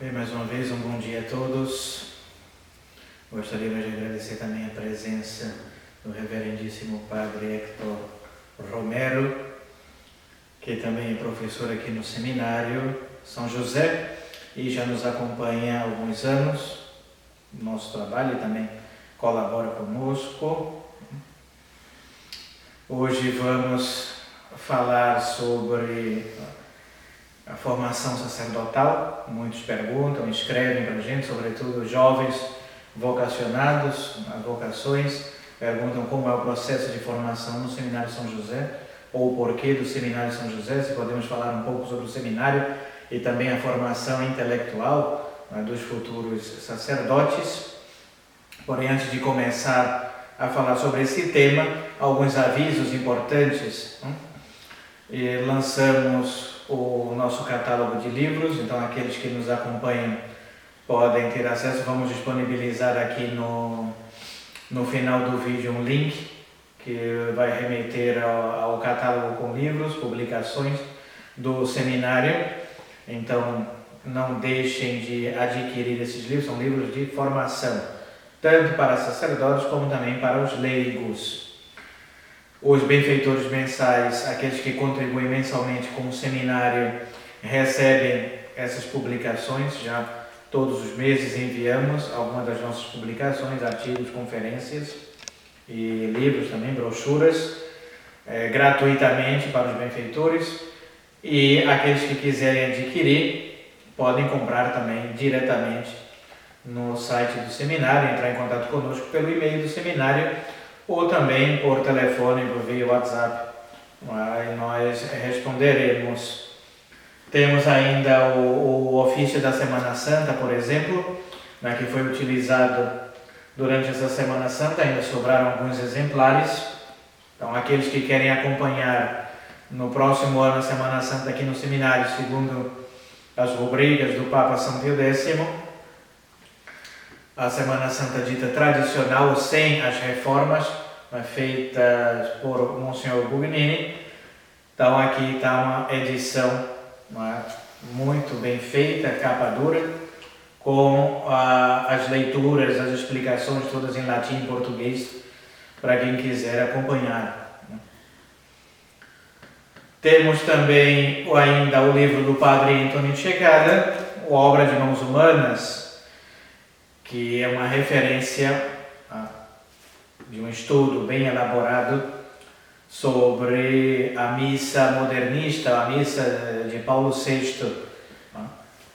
Bem, mais uma vez, um bom dia a todos. Gostaríamos de agradecer também a presença do reverendíssimo Padre Hector Romero, que também é professor aqui no Seminário São José e já nos acompanha há alguns anos no nosso trabalho e também colabora conosco. Hoje vamos falar sobre a formação sacerdotal. Muitos perguntam, escrevem para a gente, sobretudo jovens vocacionados, as vocações, perguntam como é o processo de formação no Seminário São José, ou o porquê do Seminário São José, se podemos falar um pouco sobre o seminário e também a formação intelectual dos futuros sacerdotes. Porém, antes de começar a falar sobre esse tema, alguns avisos importantes. Lançamos o nosso catálogo de livros, então aqueles que nos acompanham podem ter acesso. Vamos disponibilizar aqui no final do vídeo um link que vai remeter ao catálogo com livros, publicações do seminário. Então não deixem de adquirir esses livros, são livros de formação, tanto para sacerdotes como também para os leigos. Os benfeitores mensais, aqueles que contribuem mensalmente com o seminário, recebem essas publicações. Já todos os meses enviamos algumas das nossas publicações, artigos, conferências e livros também, brochuras, gratuitamente para os benfeitores. E aqueles que quiserem adquirir, podem comprar também diretamente no site do seminário, entrar em contato conosco pelo e-mail do seminário, ou também por telefone, por via WhatsApp, aí nós responderemos. Temos ainda o ofício da Semana Santa, por exemplo, que foi utilizado durante essa Semana Santa, ainda sobraram alguns exemplares. Então, aqueles que querem acompanhar no próximo ano a Semana Santa aqui no seminário, segundo as rubricas do Papa São Pio X, a Semana Santa dita tradicional, sem as reformas, feitas por Monsenhor Bugnini. Então aqui está uma edição muito bem feita, capa dura, com as leituras, as explicações todas em latim e português, para quem quiser acompanhar. Temos também ainda o livro do Padre Antônio Checada, Obra de Mãos Humanas, que é uma referência de um estudo bem elaborado sobre a missa modernista, a missa de Paulo VI.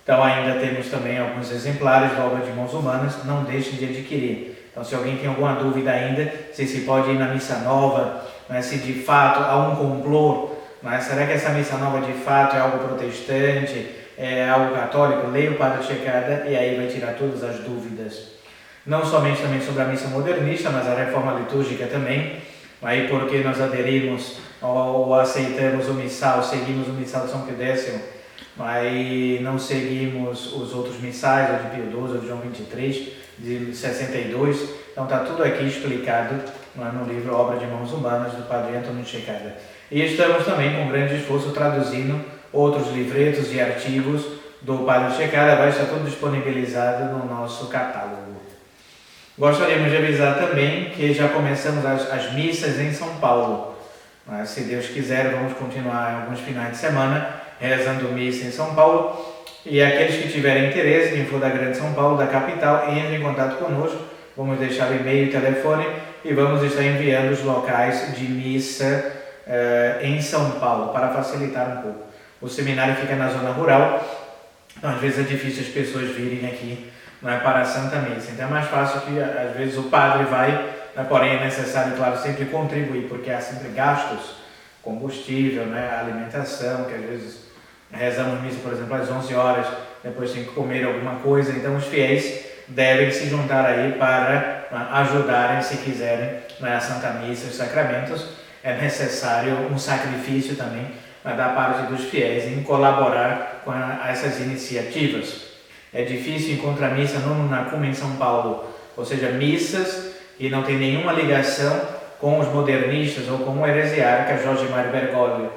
Então ainda temos também alguns exemplares da Obra de Mãos Humanas, não deixem de adquirir. Então se alguém tem alguma dúvida ainda, se pode ir na missa nova, se de fato há um complô, será que essa missa nova de fato é algo protestante, é algo católico? Leia o Padre Checada e aí vai tirar todas as dúvidas. Não somente também sobre a missa modernista, mas a reforma litúrgica também. Aí porque nós aderimos ou aceitamos o missal, seguimos o missal de São Pio X, aí não seguimos os outros missais, ou de Pio XII, ou de João XXIII, de 62. Então está tudo aqui explicado no livro Obra de Mãos Humanas, do Padre Antônio Checada. E estamos também com grande esforço traduzindo outros livretos e artigos do Padre Checada, vai estar tudo disponibilizado no nosso catálogo. Gostaríamos de avisar também que já começamos as missas em São Paulo. Se Deus quiser, vamos continuar alguns finais de semana rezando missa em São Paulo. E aqueles que tiverem interesse, quem for da Grande São Paulo, da capital, entre em contato conosco. Vamos deixar o e-mail e o telefone e vamos estar enviando os locais de missa em São Paulo, para facilitar um pouco. O seminário fica na zona rural, então às vezes é difícil as pessoas virem aqui para a Santa Missa. Então é mais fácil que às vezes o padre vai, porém é necessário, claro, sempre contribuir, porque há sempre gastos, combustível, alimentação, que às vezes rezamos missa, por exemplo, às 11 horas, depois tem que comer alguma coisa. Então os fiéis devem se juntar aí para ajudarem, se quiserem, a Santa Missa, os sacramentos. É necessário um sacrifício também da parte dos fiéis em colaborar com essas iniciativas. É difícil encontrar missa no Nunacuma em São Paulo, ou seja, missas que não tem nenhuma ligação com os modernistas ou com o heresiarca Jorge Mário Bergoglio.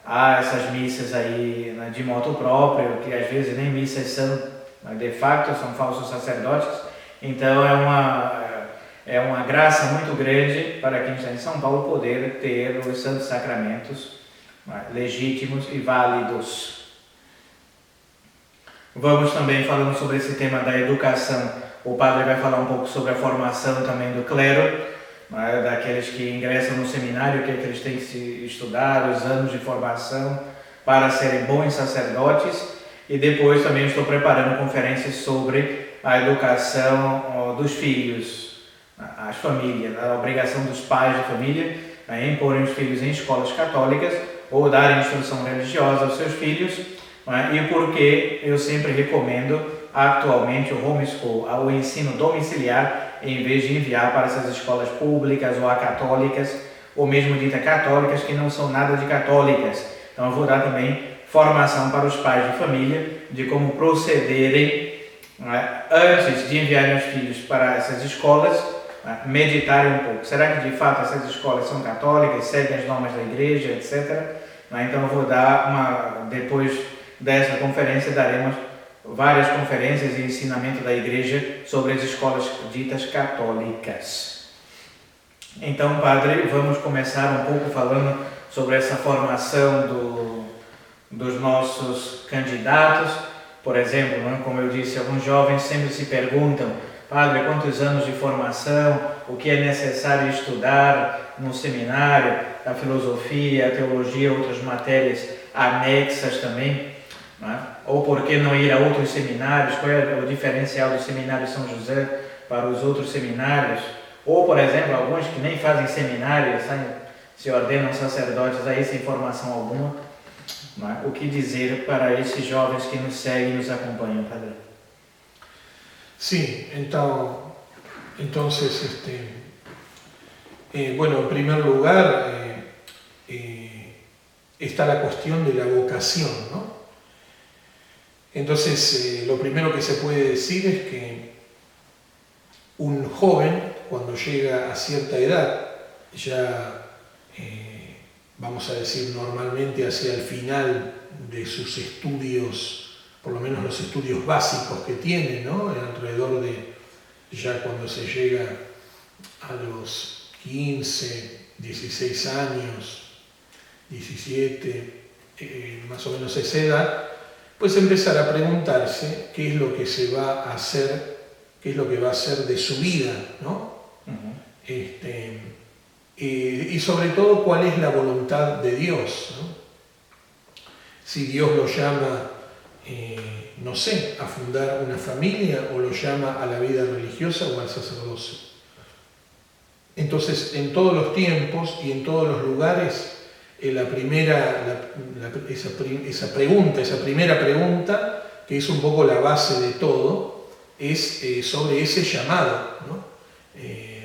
há essas missas aí, né, de moto próprio, que às vezes nem missas são, mas de fato são falsos sacerdotes. Então é uma graça muito grande para quem está em São Paulo poder ter os santos sacramentos, né, legítimos e válidos. Vamos também falando sobre esse tema da educação. O padre vai falar um pouco sobre a formação também do clero, né, daqueles que ingressam no seminário, que eles têm que se estudar, os anos de formação para serem bons sacerdotes. E depois também estou preparando conferências sobre a educação dos filhos, as famílias, a obrigação dos pais de família em porem os filhos em escolas católicas ou darem instrução religiosa aos seus filhos, e porque eu sempre recomendo atualmente o homeschool, o ensino domiciliar, em vez de enviar para essas escolas públicas ou acatólicas, ou mesmo ditas católicas, que não são nada de católicas. Então eu vou dar também formação para os pais de família, de como procederem, antes de enviarem os filhos para essas escolas, meditarem um pouco. Será que de fato essas escolas são católicas, seguem as normas da igreja, etc.? Então eu vou dar depois dessa conferência, daremos várias conferências e ensinamento da igreja sobre as escolas ditas católicas. Então, padre, vamos começar um pouco falando sobre essa formação dos nossos candidatos. Por exemplo, como eu disse, alguns jovens sempre se perguntam: padre, quantos anos de formação, o que é necessário estudar no seminário, a filosofia, a teologia, outras matérias anexas também, ou por que não ir a outros seminários, qual é o diferencial do seminário São José para os outros seminários, ou, por exemplo, alguns que nem fazem seminário, se ordenam sacerdotes aí sem formação alguma. O que dizer para esses jovens que nos seguem e nos acompanham, padre? Sí, entonces, bueno, en primer lugar está la cuestión de la vocación, ¿no? Entonces, lo primero que se puede decir es que un joven, cuando llega a cierta edad, ya vamos a decir normalmente hacia el final de sus estudios, por lo menos los estudios básicos que tiene, ¿no? Alrededor de ya cuando se llega a los 15, 16 años, 17, más o menos esa edad, pues empezar a preguntarse qué es lo que se va a hacer, qué es lo que va a hacer de su vida, ¿no? Y sobre todo cuál es la voluntad de Dios, ¿no? Si Dios lo llama, no sé, a fundar una familia, o lo llama a la vida religiosa o al sacerdocio. Entonces, en todos los tiempos y en todos los lugares, esa primera pregunta, que es un poco la base de todo, es sobre ese llamado, ¿no?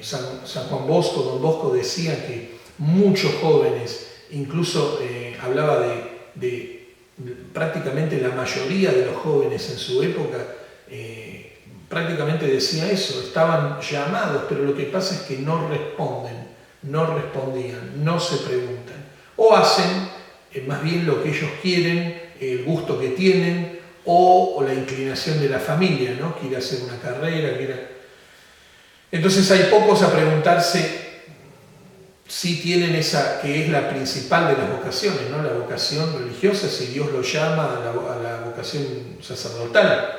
San Juan Bosco, Don Bosco decía que muchos jóvenes, incluso hablaba de prácticamente la mayoría de los jóvenes en su época, prácticamente decía eso, estaban llamados, pero lo que pasa es que no responden, no respondían, no se preguntan, o hacen más bien lo que ellos quieren, el gusto que tienen, o la inclinación de la familia, ¿no? Quiere hacer una carrera, Entonces hay pocos a preguntarse si tienen esa, que es la principal de las vocaciones, ¿no? La vocación religiosa, si Dios lo llama a la vocación sacerdotal.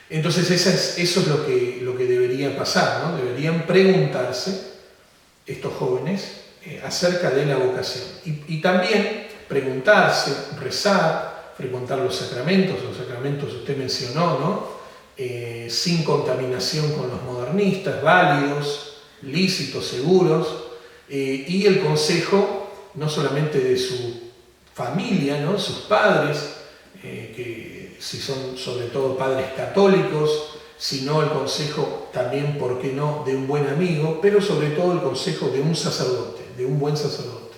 Entonces eso es lo que debería pasar, ¿no? Deberían preguntarse estos jóvenes acerca de la vocación. Y también preguntarse, rezar, frecuentar los sacramentos usted mencionó, ¿no? Sin contaminación con los modernistas, válidos, lícitos, seguros, y el consejo no solamente de su familia, ¿no? Sus padres, que si son sobre todo padres católicos, sino el consejo también, ¿por qué no?, de un buen amigo, pero sobre todo el consejo de un sacerdote, de un buen sacerdote.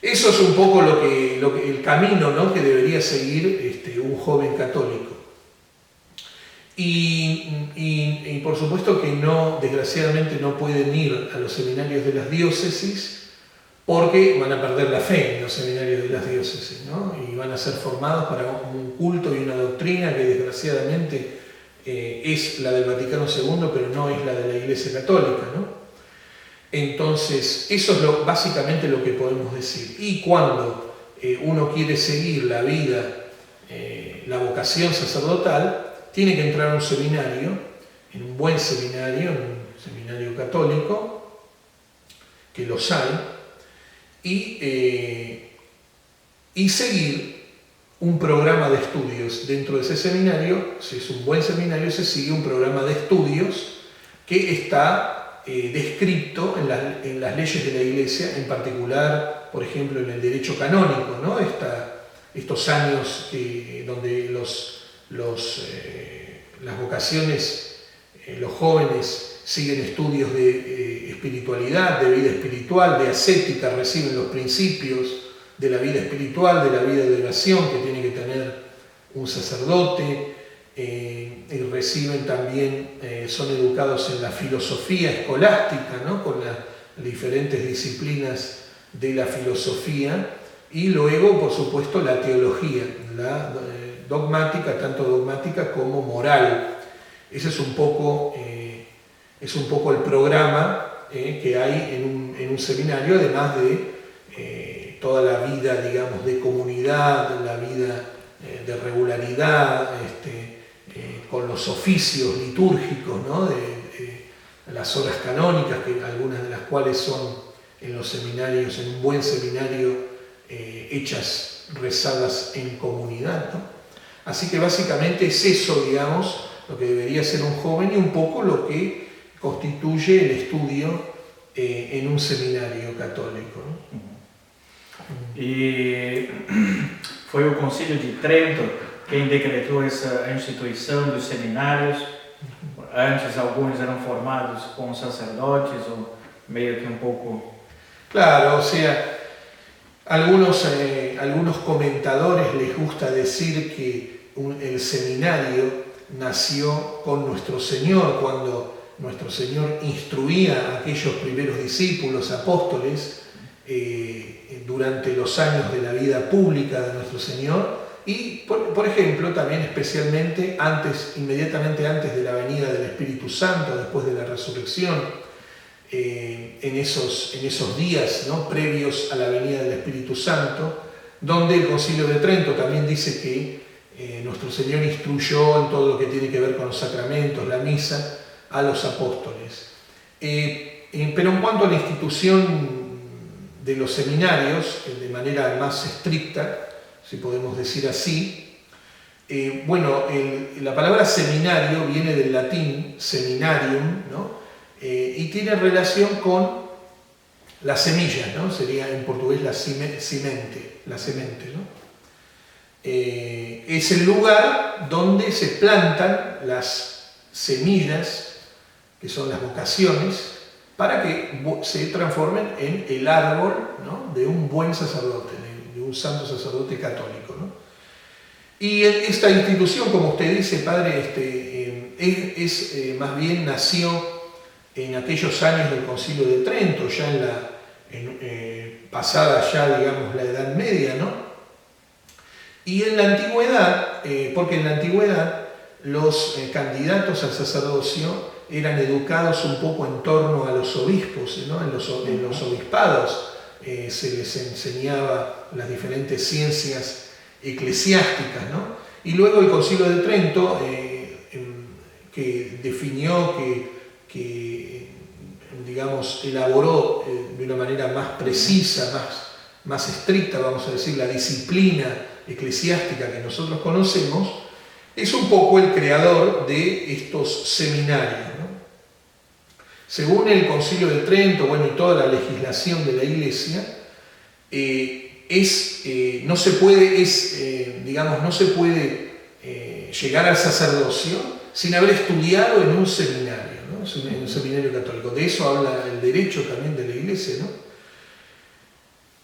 Eso es un poco el camino, ¿no?, que debería seguir un joven católico. Y por supuesto que no, desgraciadamente no pueden ir a los seminarios de las diócesis, porque van a perder la fe en los seminarios de las diócesis, ¿no? Y van a ser formados para un culto y una doctrina que desgraciadamente es la del Vaticano II, pero no es la de la Iglesia Católica, ¿no? Entonces, eso es básicamente lo que podemos decir. Y cuando uno quiere seguir la vida, la vocación sacerdotal, tiene que entrar a un seminario, en un buen seminario, en un seminario católico, que los hay, y seguir un programa de estudios. Dentro de ese seminario, si es un buen seminario, se sigue un programa de estudios que está descrito en las leyes de la Iglesia, en particular, por ejemplo, en el derecho canónico, ¿no? Estos años donde las vocaciones, los jóvenes siguen estudios de espiritualidad, de vida espiritual, de ascética, reciben los principios de la vida espiritual, de la vida de oración que tiene que tener un sacerdote, y reciben también, son educados en la filosofía escolástica, ¿no? Con las diferentes disciplinas de la filosofía, y luego, por supuesto, la teología, la dogmática, tanto dogmática como moral. Ese es un poco el programa que hay en un seminario, además de toda la vida, digamos, de comunidad, la vida de regularidad, con los oficios litúrgicos, ¿no? de las horas canónicas, que algunas de las cuales son en los seminarios, en un buen seminario, hechas, rezadas en comunidad, ¿no? Así que básicamente es eso, digamos, lo que debería ser un joven y un poco lo que constituye el estudio en un seminario católico, ¿no? E foi o Concílio de Trento quem decretou essa instituição dos seminários. Antes alguns eram formados com sacerdotes, ou meio que um pouco... Claro, o sea, algunos comentadores les gusta decir que el seminario nació con nuestro Señor, cuando nuestro Señor instruía a aquellos primeros discípulos, apóstoles, durante los años de la vida pública de nuestro Señor, y por ejemplo también especialmente inmediatamente antes de la venida del Espíritu Santo, después de la resurrección, en esos días, ¿no? Previos a la venida del Espíritu Santo, donde el Concilio de Trento también dice que nuestro Señor instruyó en todo lo que tiene que ver con los sacramentos, la misa, a los apóstoles. Pero en cuanto a la institución de los seminarios, de manera más estricta, si podemos decir así, la palabra seminario viene del latín seminarium, ¿no? Y tiene relación con la semilla, ¿no? Sería en portugués la semente, ¿no? Es el lugar donde se plantan las semillas, que son las vocaciones, para que se transformen en el árbol, ¿no? De un buen sacerdote, de un santo sacerdote católico, ¿no? Y esta institución, como usted dice, padre, más bien nació en aquellos años del Concilio de Trento, ya pasada ya, digamos, la Edad Media, ¿no? Y en la antigüedad, porque en la antigüedad los candidatos al sacerdocio eran educados un poco en torno a los obispos, ¿no? En los obispados se les enseñaba las diferentes ciencias eclesiásticas, ¿no? Y luego el Concilio de Trento, que definió, que digamos, elaboró de una manera más precisa, más estricta, vamos a decir, la disciplina eclesiástica que nosotros conocemos, es un poco el creador de estos seminarios, ¿no? Según el Concilio de Trento, bueno, y toda la legislación de la Iglesia, no se puede llegar al sacerdocio sin haber estudiado en un seminario, ¿no? En un seminario católico. De eso habla el derecho también de la Iglesia, ¿no?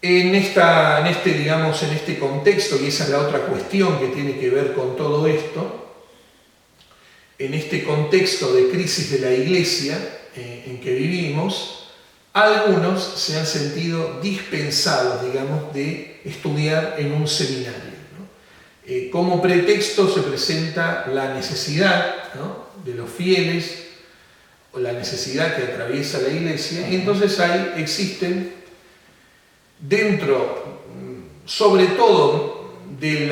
En este contexto, y esa es la otra cuestión que tiene que ver con todo esto, en este contexto de crisis de la Iglesia en que vivimos, algunos se han sentido dispensados, digamos, de estudiar en un seminario, ¿no? Como pretexto se presenta la necesidad, ¿no?, de los fieles, o la necesidad que atraviesa la Iglesia, y entonces existen dentro, sobre todo, de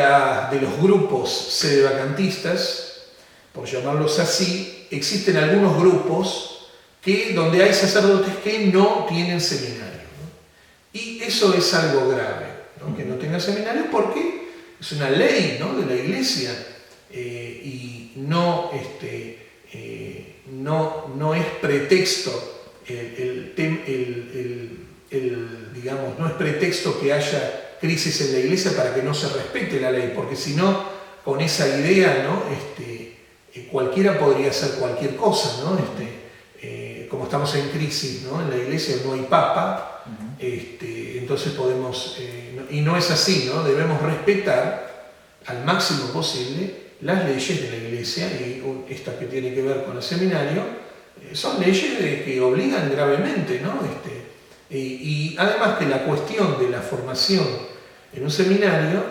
los grupos sedevacantistas, por llamarlos así, existen algunos grupos donde hay sacerdotes que no tienen seminario, ¿no? Y eso es algo grave, ¿no?, que no tengan seminario, porque es una ley, ¿no?, de la Iglesia, y no es pretexto digamos, no es pretexto que haya crisis en la Iglesia para que no se respete la ley, porque si no, con esa idea, ¿no?, cualquiera podría hacer cualquier cosa, ¿no? Como estamos en crisis, ¿no?, en la Iglesia no hay papa, entonces podemos, y no es así, ¿no? Debemos respetar al máximo posible las leyes de la Iglesia, y esta que tiene que ver con el seminario, son leyes que obligan gravemente, ¿no? Y además que la cuestión de la formación en un seminario,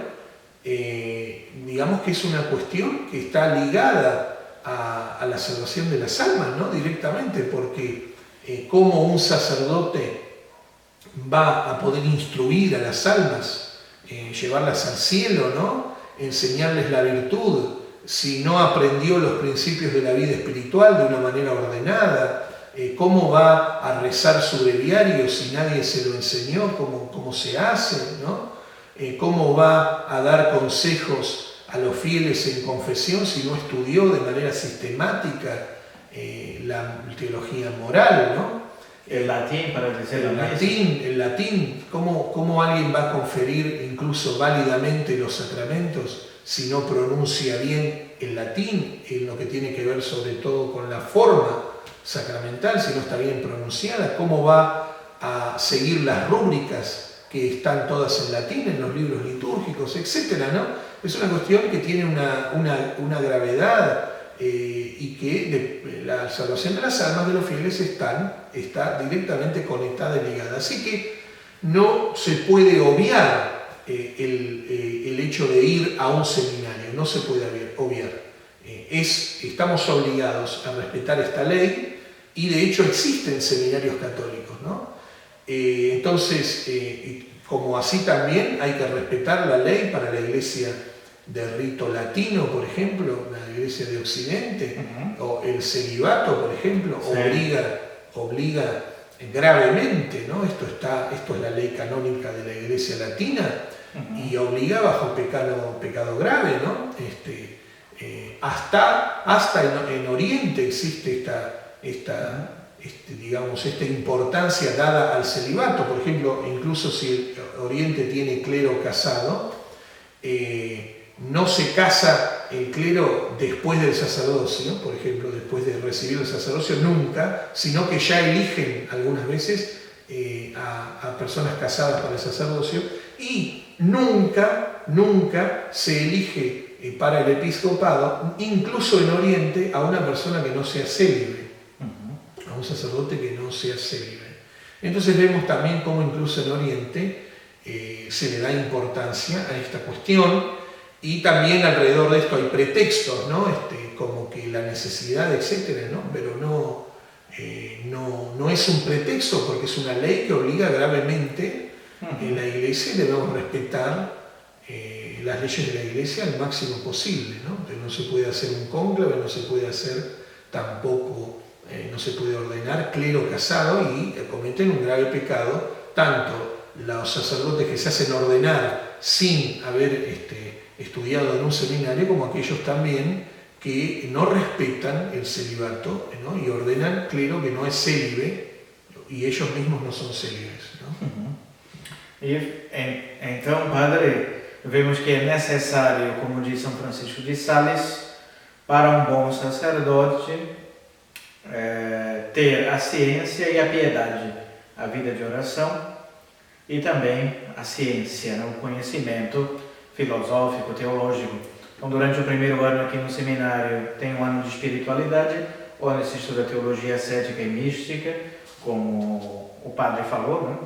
digamos que es una cuestión que está ligada a la salvación de las almas, ¿no?, directamente, porque cómo un sacerdote va a poder instruir a las almas, llevarlas al cielo, ¿no?, enseñarles la virtud, si no aprendió los principios de la vida espiritual de una manera ordenada. ¿Cómo va a rezar su breviario si nadie se lo enseñó cómo se hace, ¿no? ¿Cómo va a dar consejos a los fieles en confesión si no estudió de manera sistemática la teología moral, ¿no? El latín, para decirlo. El latín, ¿cómo alguien va a conferir incluso válidamente los sacramentos si no pronuncia bien el latín, en lo que tiene que ver sobre todo con la forma sacramental, si no está bien pronunciada? ¿Cómo va a seguir las rúbricas que están todas en latín en los libros litúrgicos, etcétera, ¿no? Es una cuestión que tiene una gravedad, y que la salvación de las almas de los fieles está directamente conectada y ligada. Así que no se puede obviar el hecho de ir a un seminario, no se puede obviar. Estamos obligados a respetar esta ley, y de hecho existen seminarios católicos, ¿no? Entonces, como así también hay que respetar la ley para la Iglesia de rito latino, por ejemplo, la Iglesia de Occidente, o el celibato, por ejemplo, sí, obliga gravemente, ¿no? Esto es la ley canónica de la Iglesia latina, y obliga bajo pecado grave, ¿no? Hasta en Oriente existe esta importancia dada al celibato. Por ejemplo, incluso si el Oriente tiene clero casado, no se casa el clero después del sacerdocio, por ejemplo, después de recibir el sacerdocio, nunca, sino que ya eligen algunas veces a personas casadas para el sacerdocio, y nunca se elige para el episcopado, incluso en Oriente, a una persona que no sea célibe, a un sacerdote que no sea célibe. Entonces vemos también cómo incluso en Oriente se le da importancia a esta cuestión, y también alrededor de esto hay pretextos, ¿no? Como que la necesidad, etcétera, ¿no? Pero no es un pretexto, porque es una ley que obliga gravemente en la Iglesia, y debemos respetar las leyes de la Iglesia al máximo posible, ¿no? Pero no se puede hacer un cónclave, no se puede hacer tampoco, no se puede ordenar clero casado, y cometen un grave pecado, tanto los sacerdotes que se hacen ordenar sin haber estudiado en un seminario, como aquellos también que no respetan el celibato, ¿no? Y ordenan clero que no es célibe, y ellos mismos no son célibes, ¿no? Então, padre, vemos que é necessário, como diz São Francisco de Sales, para um bom sacerdote ter a ciência e a piedade, a vida de oração, e também a ciência, né? O conhecimento filosófico, teológico. Então, durante o primeiro ano aqui no seminário, tem um ano de espiritualidade, onde se estuda teologia ascética e mística, como o padre falou, né?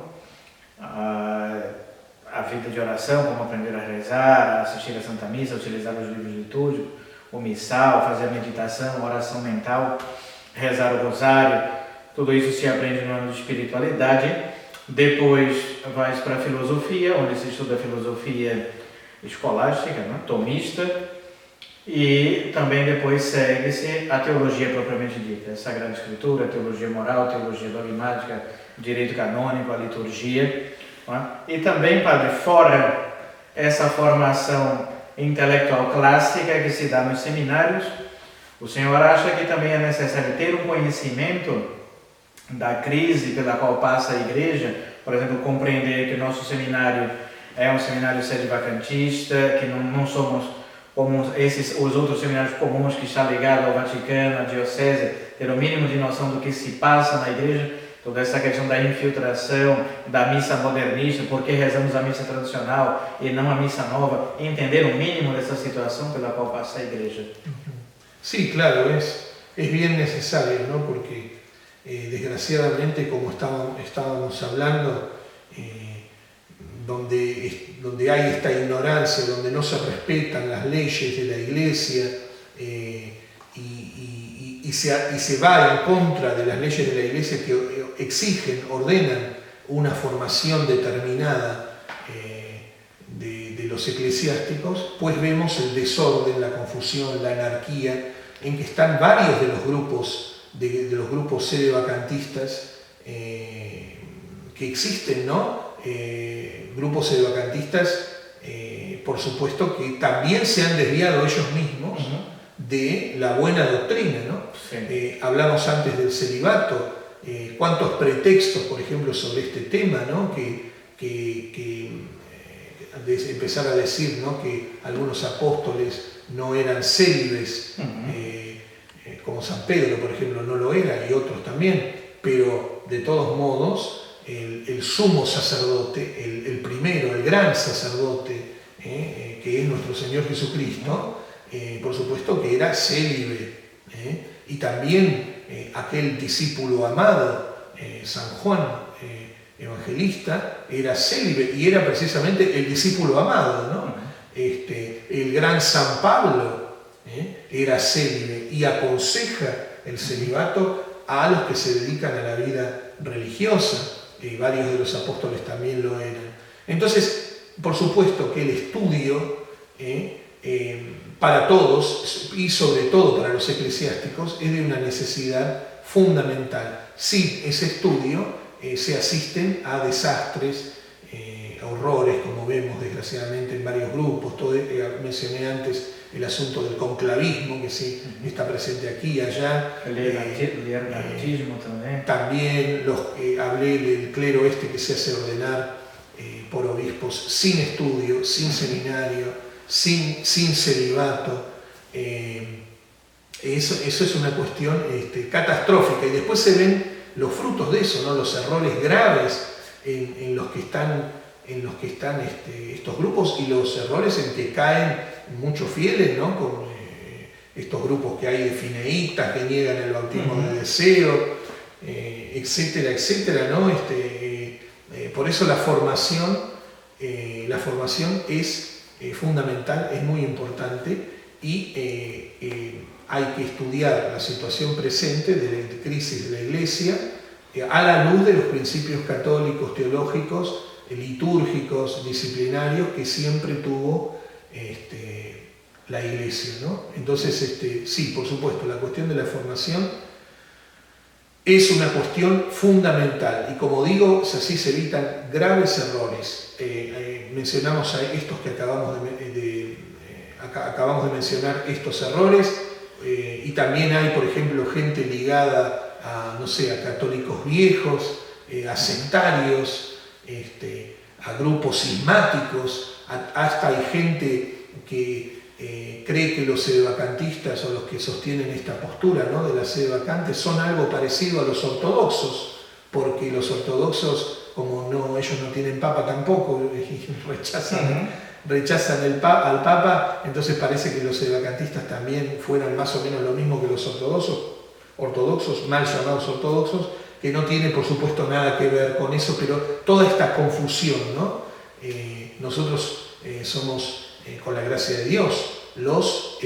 A vida de oração, como aprender a rezar, a assistir a Santa Missa, utilizar os livros litúrgicos, o missal, fazer a meditação, a oração mental, rezar o rosário, tudo isso se aprende no ano de espiritualidade. Depois vai para a filosofia, onde se estuda a filosofia escolástica, né? Tomista, e também depois segue-se a teologia propriamente dita, a Sagrada Escritura, a teologia moral, a teologia dogmática, direito canônico, a liturgia. Né? E também, padre, fora essa formação intelectual clássica que se dá nos seminários, o senhor acha que também é necessário ter um conhecimento da crise pela qual passa a Igreja, por exemplo, compreender que o nosso seminário é um seminário sedevacantista, que não somos como os outros seminários comuns que está ligado ao Vaticano, à Diocese, ter o mínimo de noção do que se passa na Igreja, toda essa questão da infiltração, da missa modernista, por que rezamos a missa tradicional e não a missa nova, entender o mínimo dessa situação pela qual passa a Igreja. Sí, claro, es bien necesario, ¿no? Porque desgraciadamente, como estábamos hablando, donde hay esta ignorancia, donde no se respetan las leyes de la Iglesia y se va en contra de las leyes de la Iglesia que exigen, ordenan una formación determinada de los eclesiásticos, pues vemos el desorden, la confusión, la anarquía, en que están varios de los grupos sedevacantistas que existen, ¿no? Grupos sedevacantistas, por supuesto, que también se han desviado ellos mismos de la buena doctrina, ¿no? Sí. Hablamos antes del celibato, cuántos pretextos, por ejemplo, sobre este tema, ¿no? Empezar a decir, ¿no? Que algunos apóstoles no eran célibes, como San Pedro, por ejemplo, no lo era, y otros también, pero de todos modos, el sumo sacerdote, el primero, el gran sacerdote, que es nuestro Señor Jesucristo, por supuesto que era célibe, y también aquel discípulo amado, San Juan Evangelista, era célibe y era precisamente el discípulo amado, ¿no? El gran San Pablo era célibe y aconseja el celibato a los que se dedican a la vida religiosa. Varios de los apóstoles también lo eran. Entonces, por supuesto que el estudio para todos y sobre todo para los eclesiásticos es de una necesidad fundamental. Sin ese estudio se asisten a desastres, a horrores, como vemos desgraciadamente en varios grupos. Mencioné antes el asunto del conclavismo, que sí está presente aquí y allá. El hierarquismo también. También hablé del clero que se hace ordenar por obispos sin estudio, sin seminario, sin celibato. Eso es una cuestión catastrófica, y después se ven los frutos de eso, ¿no? Los errores graves en los que están estos grupos, y los errores en que caen muchos fieles, ¿no? Con estos grupos que hay de fineitas que niegan el bautismo de deseo, etcétera, etcétera, ¿no? Por eso la formación es fundamental, es muy importante, y hay que estudiar la situación presente de la crisis de la Iglesia a la luz de los principios católicos, teológicos, litúrgicos, disciplinarios que siempre tuvo la Iglesia, ¿no? Entonces, sí, por supuesto, la cuestión de la formación es una cuestión fundamental, y como digo, así se evitan graves errores. Mencionamos a estos que acabamos de mencionar, estos errores, y también hay, por ejemplo, gente ligada a católicos viejos, a sectarios, a grupos cismáticos, hasta hay gente que cree que los sedevacantistas, o los que sostienen esta postura, ¿no? de la sede vacante, son algo parecido a los ortodoxos, porque los ortodoxos, como ellos no tienen papa tampoco, rechazan al papa, entonces parece que los sedevacantistas también fueran más o menos lo mismo que los ortodoxos, mal llamados ortodoxos, que no tiene por supuesto nada que ver con eso, pero toda esta confusión, ¿no? Nosotros somos, con la gracia de Dios, los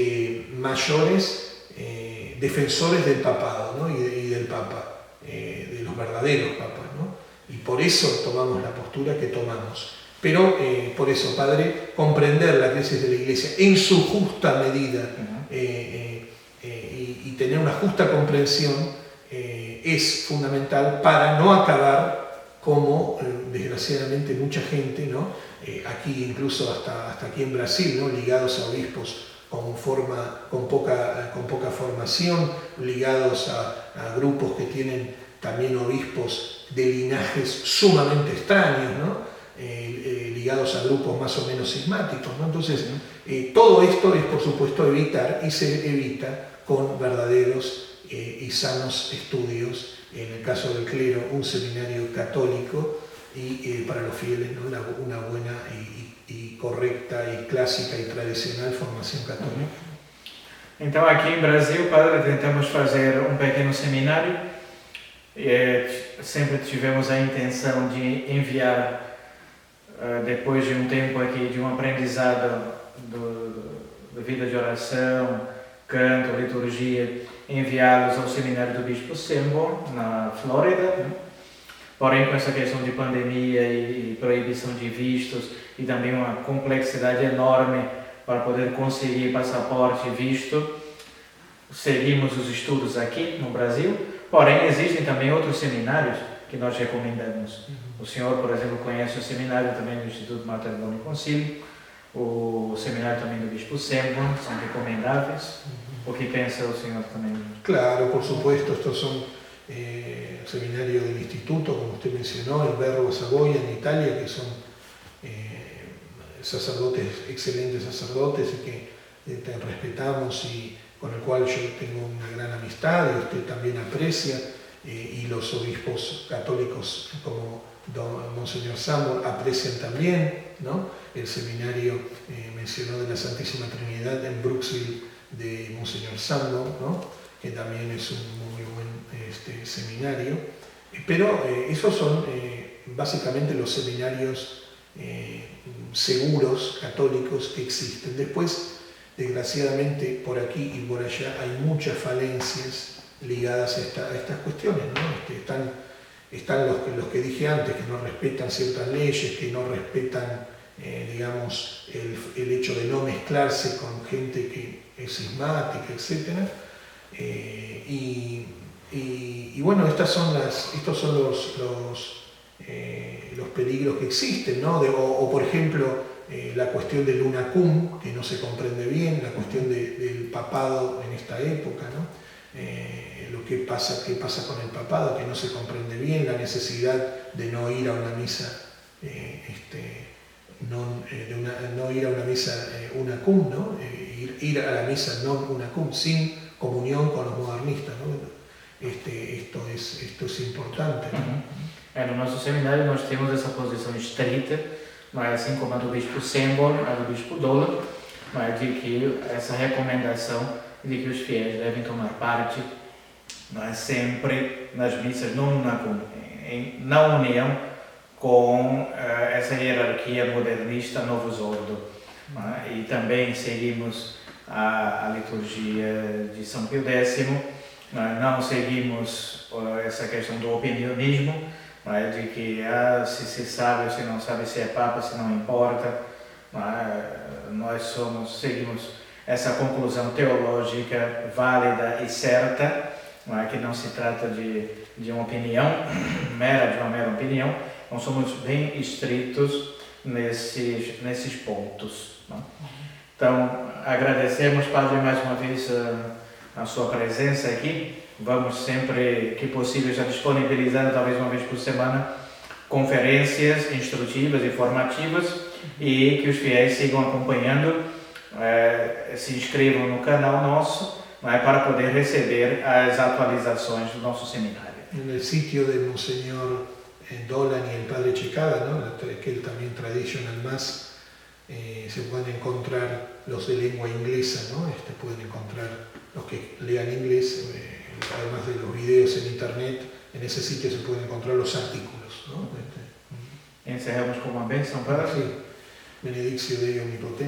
mayores defensores del papado, ¿no? y del papa, de los verdaderos papas, ¿no? Y por eso tomamos la postura que tomamos. Pero por eso, Padre, comprender la crisis de la Iglesia en su justa medida y tener una justa comprensión es fundamental para no acabar como, desgraciadamente, mucha gente, ¿no? Aquí incluso hasta aquí en Brasil, ¿no? Ligados a obispos con poca formación, ligados a grupos que tienen también obispos de linajes sumamente extraños, ¿no? Ligados a grupos más o menos cismáticos, ¿no? Entonces, todo esto es por supuesto evitar, y se evita con verdaderos y sanos estudios, en el caso del clero, un seminario católico, y para los fieles, ¿no? una buena y correcta y clásica y tradicional formación católica. Então, aqui em Brasil, Padre, tentamos fazer um pequeno seminário. Sempre tivemos a intenção de enviar, depois de um tempo aqui, de um aprendizado da vida de oração, canto, liturgia, enviá-los ao seminário do Bispo Sembo, na Flórida, né? Porém, com essa questão de pandemia e proibição de vistos e também uma complexidade enorme para poder conseguir passaporte e visto, seguimos os estudos aqui no Brasil. Porém, existem também outros seminários que nós recomendamos. O senhor, por exemplo, conhece o seminário também do Instituto Mater Dei Concílio, o seminário também do Bispo Sembo, são recomendáveis. O que pensa o senhor também? Claro, por supuesto, estos son seminario del instituto, como usted mencionó, el Verbo Savoia en Italia, que son sacerdotes, excelentes sacerdotes y que respetamos y con el cual yo tengo una gran amistad y usted también aprecia, y los obispos católicos como Monseñor Sambor aprecian también, ¿no? El seminario mencionó de la Santísima Trinidad en Brooksville de Monseñor Sambor, ¿no? Que también es un muy buen seminario, pero esos son básicamente los seminarios seguros católicos que existen. Después, desgraciadamente, por aquí y por allá hay muchas falencias ligadas a estas cuestiones, ¿no? Están los que dije antes, que no respetan ciertas leyes, que no respetan, digamos, el hecho de no mezclarse con gente que es cismática, etc. Y bueno, estos son los peligros que existen, ¿no? O por ejemplo, la cuestión del unacum, que no se comprende bien, la cuestión del papado en esta época, ¿no? Qué pasa con el papado, que no se comprende bien, la necesidad de no ir a una misa, no ir a una misa unacum, ¿no? Ir a la misa non unacum, sin comunión con los modernistas, ¿no? Esto es importante, ¿no? No nosso seminário nós temos essa posição estrita, mas assim como a do Bispo Sembor, a do Bispo Dolan, mas de que essa recomendação de que os fiéis devem tomar parte, mas sempre nas missas non unacum, na união com essa hierarquia modernista Novus Ordo. E também seguimos a liturgia de São Pio X, não seguimos essa questão do opinionismo, de que se sabe ou se não sabe, se é Papa, se não importa. Nós seguimos essa conclusão teológica válida e certa, que não se trata de uma opinião, de uma mera opinião. Nós somos bem estritos nesses pontos. Então, agradecemos, Padre, mais uma vez a sua presença aqui. Vamos sempre que possível já disponibilizando, talvez uma vez por semana, conferências instrutivas e formativas, e que os fiéis sigam acompanhando, se inscrevam no canal nosso, para poder receber as atualizações do nosso seminário. En el sitio de Monseñor Dolan y el Padre Chicada, ¿no? Que él también Traditional Mass, se pueden encontrar los de lengua inglesa, ¿no? Pueden encontrar los que lean inglés, además de los videos en internet, en ese sitio se pueden encontrar los artículos, ¿no? Encerramos com uma bênção para Sí. Benedictio Dei Omnipotens.